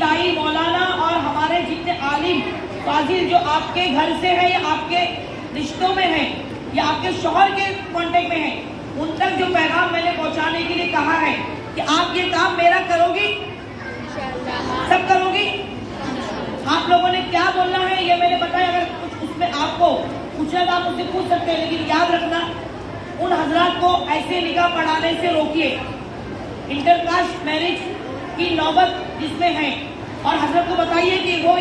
दाई मौलाना और हमारे जितने आलिम फाजिल जो आपके घर से है या आपके रिश्तों में है या आपके शौहर के कांटेक्ट में है, उन तक जो पैगाम मैंने पहुंचाने के लिए कहा है कि आप ये काम मेरा करोगी, सब करोगी। आप लोगों ने क्या बोलना है ये मैंने बताया। अगर कुछ उसमें आपको पूछना तो आप मुझसे पूछ सकते हैं, लेकिन याद रखना उन हजरात को ऐसे निकाह पढ़ाने से रोकिए। इंटरकास्ट मैरिज की नौबत जिसमें है, और हजरत को बताइए कि वो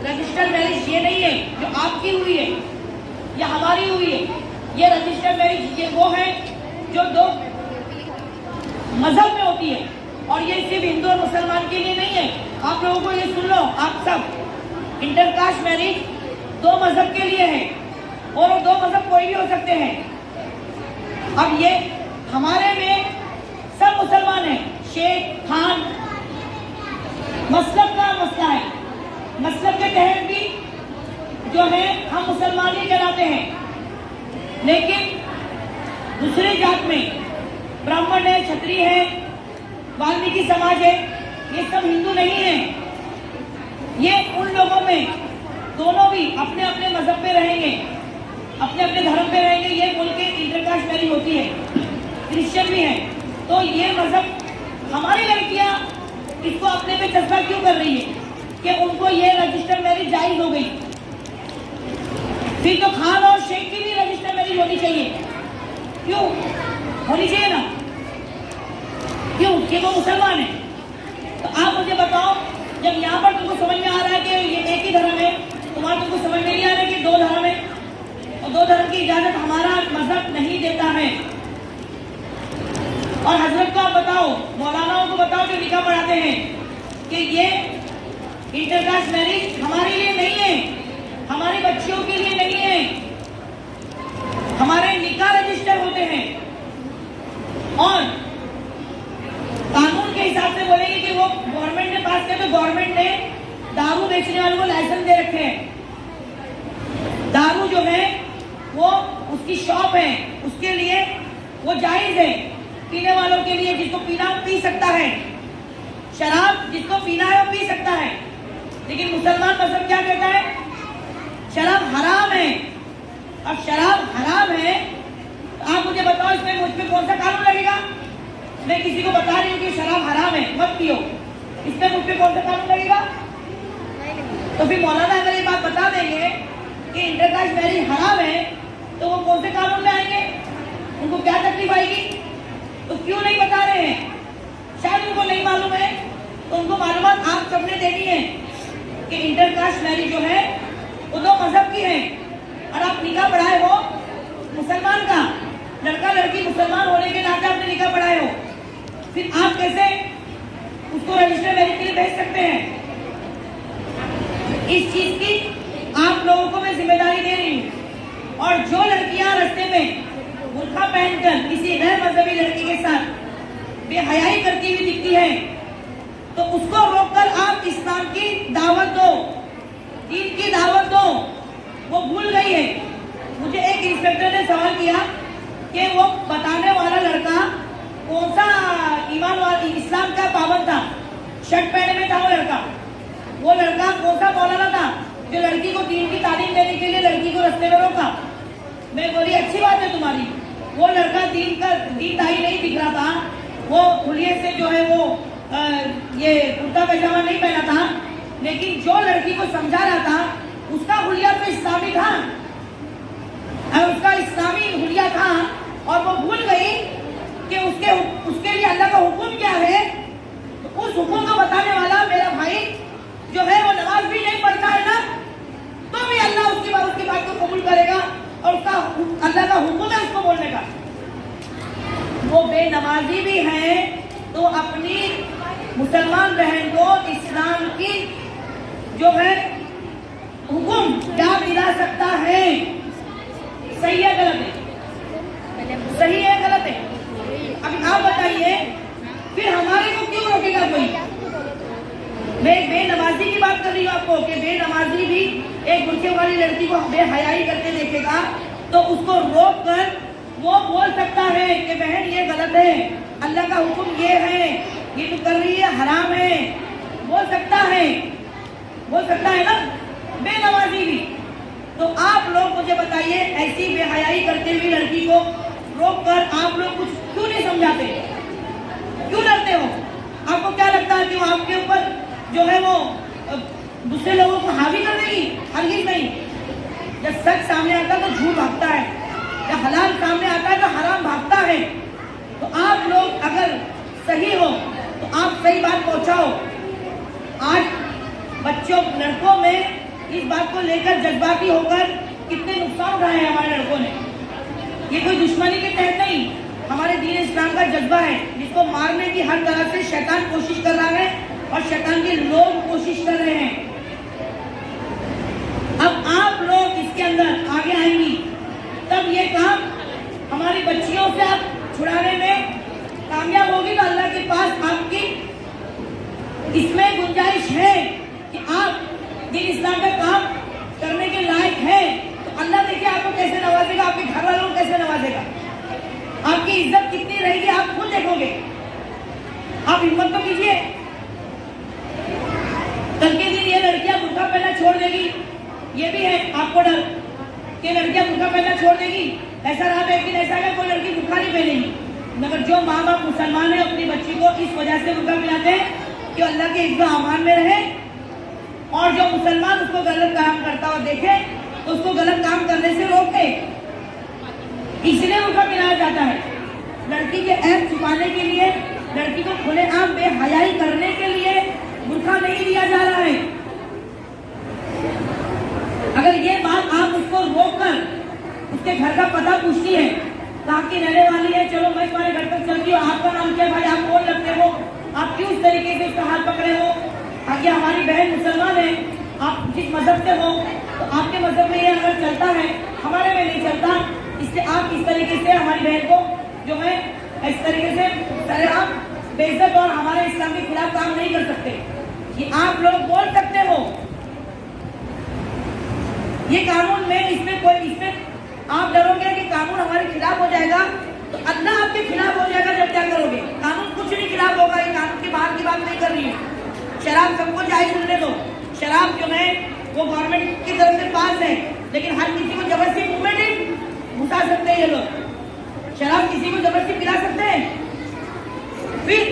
रजिस्टर्ड मैरिज ये नहीं है जो आपकी हुई है या हमारी हुई है। ये रजिस्टर्ड मैरिज ये वो है जो दो मजहब में होती है, और ये सिर्फ हिंदू और मुसलमान के लिए नहीं है। आप लोगों को ये सुन लो, आप सब, इंटरकास्ट मैरिज दो मजहब के लिए है, और वो दो मजहब कोई भी हो सकते हैं। अब ये हमारे में सब मुसलमान हैं, शेख खान, मसलब का मसला है। मसलब के तहत भी जो है हम मुसलमान ही कहलाते हैं, लेकिन दूसरी जात में ब्राह्मण है, क्षत्रिय है, वाल्मीकि समाज है, ये सब हिंदू नहीं है। ये उन लोगों में दोनों भी अपने अपने मजहब पे रहेंगे, अपने अपने धर्म पे रहेंगे। ये बोल के इंटरकास्ट मैरिज होती है, क्रिश्चियन भी है। तो ये मजहब हमारी लड़कियां इसको अपने पे चस्पा क्यों कर रही है कि उनको ये रजिस्टर्ड मैरिज जायज हो गई। फिर तो खान और शेख की भी रजिस्टर्ड मैरिज होनी चाहिए। क्यों होनी चाहिए ना? क्यों? कि वो मुसलमान है। तो आप मुझे बताओ, जब यहाँ पर तुमको समझ में आ रहा है कि ये एक ही धर्म है, तुम्हारा तुमको समझ में नहीं आ रहा है कि दो धर्म है, और दो धर्म की इजाजत हमारा मजहब नहीं देता है। और हजरत को आप बताओ, मौलानाओं को बताओ जो निकाह पढ़ाते हैं कि ये इंटरकास्ट मैरिज हमारे लिए नहीं है, हमारी बच्चियों के लिए नहीं है। हमारे निकाह रजिस्टर होते हैं, और कानून के हिसाब से बोलेंगे कि वो गवर्नमेंट ने पास किया, तो गवर्नमेंट ने दारू बेचने वालों को लाइसेंस दे रखे हैं। दारू जो है वो उसकी शॉप है, उसके लिए वो जायज है। पीने वालों के लिए, जिसको पीना पी सकता है, शराब जिसको पीना है वो पी सकता है। लेकिन मुसलमान मजहब क्या कहता है? शराब हराम है। अब शराब हराम है तो आप मुझे बताओ, इसमें मुझ पे कौन सा कानून लगेगा? मैं किसी को बता रही हूँ कि शराब हराम है, मत पियो, इसमें मुझ पे कौन सा कानून लगेगा? तो फिर मौलाना अगर ये बात बता देंगे कि इंटरकास्ट मैरिज हराम है, तो वो कौन से कानून में आएंगे? उनको क्या तकलीफ आएगी? तो क्यों नहीं बता रहे हैं? शायद उनको नहीं मालूम है, तो उनको मालूमात आप सबने देनी है कि इंटरकास्ट मैरिज जो है वो दो मजहब की है। और आप निकाह पढ़ाए हो मुसलमान का, लड़का लड़की मुसलमान होने के नाते आपने निकाह पढ़ाए हो, फिर आप कैसे उसको रजिस्टर मैरिज के लिए भेज सकते हैं? इस चीज की आप लोगों को मैं जिम्मेदारी दे रही हूँ। और जो लड़कियां रास्ते में बुर्का पहनकर किसी गैर मजहबी लड़की के साथ बेहयाई करती हुई दिखती है, तो उसको रोककर आप इस्लाम की दावत दो, दीन की दावत दो। वो भूल गई है। मुझे एक इंस्पेक्टर ने सवाल किया कि वो बताने वाला लड़का कौन सा ईमान वाला इस्लाम का पाबंद था, शर्ट पहने में था वो लड़का कौन सा मौलाना था जो लड़की को दीन की तालीम देने के लिए लड़की को रास्ते में रोका। मैं बोली अच्छी बात है तुम्हारी, वो लड़का दीनदारी नहीं दिख रहा था, वो हुलिये से जो है वो ये कुर्ता पैजामा नहीं पहना था, लेकिन जो लड़की को समझा रहा था उसका हुलिया तो इस्लामी था, उसका इस्लामी हुलिया था, और वो भूल गई कि उसके लिए अल्लाह का हुक्म क्या है। तो उस हुक्म को बताने वाला मेरा भाई जो है वो नमाज भी नहीं पढ़ता है ना, तो भी अल्लाह उसकी बात को कबूल करेगा, और उसका अल्लाह का हुक्म है उसको बोलने का। वो बेनमाजी भी है, तो अपनी मुसलमान बहन को इस्लाम की जो है हुक्म क्या मिला सकता है? सही है गलत है? सही है गलत है? अब आप बताइए, फिर हमारे को क्यों रोकेगा कोई? मैं बेनमाजी की बात कर रही हूँ आपको कि बेनमाजी भी एक बुर्के वाली लड़की को बेहयाई करते देखेगा तो उसको रोक कर वो बोल सकता है कि बहन ये गलत है, अल्लाह का हुक्म ये है, ये तो कर रही है हराम है। बोल सकता है ना, बेनवाजी भी। तो आप लोग मुझे बताइए, ऐसी बेहयाई करते हुए लड़की को रोककर आप लोग कुछ क्यों नहीं समझाते? क्यों डरते हो? आपको क्या लगता है कि वो आपके ऊपर जो है वो दूसरे लोगों को हावी कर देगी? हरगिज़ नहीं। जब सच सामने आता है तो झूठ भागता है, जब हलाल सामने आता है तो हराम भागता है। तो आप लोग अगर सही हो तो आप सही बात पहुंचाओ। आज बच्चों, लड़कों में इस बात को लेकर जज्बाती होकर कितने नुकसान उठाए हैं हमारे लड़कों ने। ये कोई दुश्मनी के तहत नहीं, हमारे दीन इस्लाम का जज्बा है, जिसको मारने की हर तरह से शैतान कोशिश कर रहा है और शैतान के लोग कोशिश कर रहे हैं। अब आप लोग इसके अंदर आगे आएंगी, तब ये काम हमारी बच्चियों से आप छुड़ाने में कामयाब होगी। तो अल्लाह के पास आपकी इसमें गुंजाइश है कि आप दीन इस्लाम का काम करने के लायक है। तो अल्लाह देखिए आपको कैसे नवाजेगा, आपके घर वालों को कैसे नवाजेगा, आपकी इज्जत कितनी रहेगी आप खुद देखोगे। आप हिम्मत तो कीजिए। कल के दिन ये लड़कियां बुर्का पहनना छोड़ देगी, ये भी है आपको डर कि लड़कियां बुर्का पहनना छोड़ देगी। ऐसा रहा तो एक दिन ऐसा है कोई लड़की बुर्का नहीं पहनेगी, मगर जो माँ बाप मुसलमान है अपनी बच्ची को इस वजह से बुर्का पहनाते हैं कि अल्लाह के इज्जत अमान में रहे, और जो मुसलमान उसको गलत काम करता हुआ देखे तो उसको गलत काम करने से रोके, इसलिए बुर्का पहनाया जाता है। लड़की के ऐब छुपाने के लिए, लड़की को खुलेआम बेहयाई करने के लिए बुर्का नहीं दिया जा रहा है। अगर ये बात आप उसको रोककर उसके घर का पता पूछती है, कहाँ की रहने वाली है, चलो मैं तुम्हारे घर तक चलती हूँ, आपका नाम क्या भाई, आप कौन लगते हो, आप क्यों इस तरीके से उसका हाथ पकड़े हो, ताकि हमारी बहन मुसलमान है, आप जिस मजहब से हो तो आपके मजहब में ये अगर चलता है, हमारे में नहीं चलता, इसलिए आप इस तरीके से हमारी बहन को जो है इस तरीके से सरेआम बेइज्जत और हमारे इस्लाम के खिलाफ काम नहीं कर सकते। ये आप लोग बोल सकते हो। ये कानून में इसमें आप डरोगे कि कानून हमारे खिलाफ हो जाएगा, तो अल्लाह आपके खिलाफ हो जाएगा। जब क्या करोगे? कानून कुछ नहीं खिलाफ होगा, ये कानून के बाहर की बात नहीं कर रही है। शराब सबको जायज मिलने दो, शराब जो है वो गवर्नमेंट की तरफ से पास है, लेकिन हर किसी को जबरदस्ती मुंह में नहीं घुसा सकते ये लोग। शराब किसी को जबरदस्ती पिला सकते हैं? फिर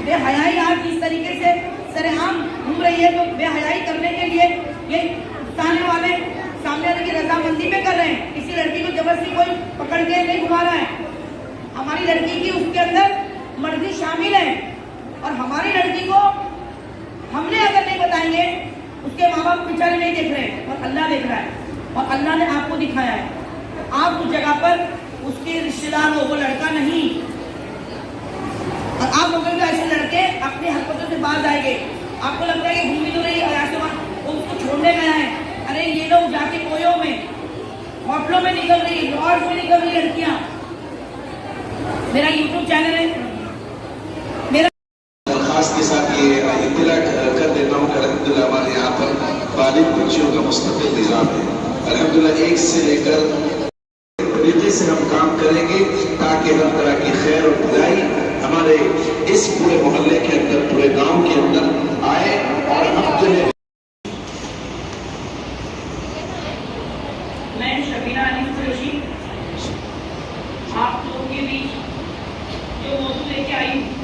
बेहयाई आज इस तरीके से सरेआम घूम रही है, तो बेहयाई करने के लिए ये सामने वाले की रजामंदी में कर रहे हैं। किसी लड़की को जबरदस्ती कोई पकड़ के नहीं घुमा रहा है। हमारी लड़की की उसके अंदर मर्जी शामिल है, और हमारी लड़की को हमने अगर नहीं बताएंगे, उसके माँ बाप बेचारे नहीं देख रहे हैं, और अल्लाह देख रहा है, और अल्लाह ने आपको दिखाया है। आप उस जगह पर उसके रिश्तेदार हो, वो लड़का नहीं, और आप लोगों को ऐसे लड़के अपनी हरकतों से बाज आएंगे। आपको लगता है कि घूमी तो रही वो उसको छोड़ने गया है, अरे ये लोग जाके कोयों में, होटलों में निकल रही, लॉज में निकल रही लड़कियां। मेरा यूट्यूब चैनल है, मेरा खास के साथ ये इत्तला कर देता हूँ कि अल्हम्दुलिल्लाह हमारे यहाँ पर बालिग बच्चियों का मुस्तकिल निज़ाम है। अल्हम्दुलिल्लाह 1 से लेकर तरीके से हम काम करेंगे ताकि हर तरह की खैर और भलाई हमारे इस पूरे मोहल्ले के अंदर, पूरे गांव के अंदर आए, और हम जो है मैं शबीना अली कुरैशी आप लोगों के बीच जो मौजूद लेके आई हूँ,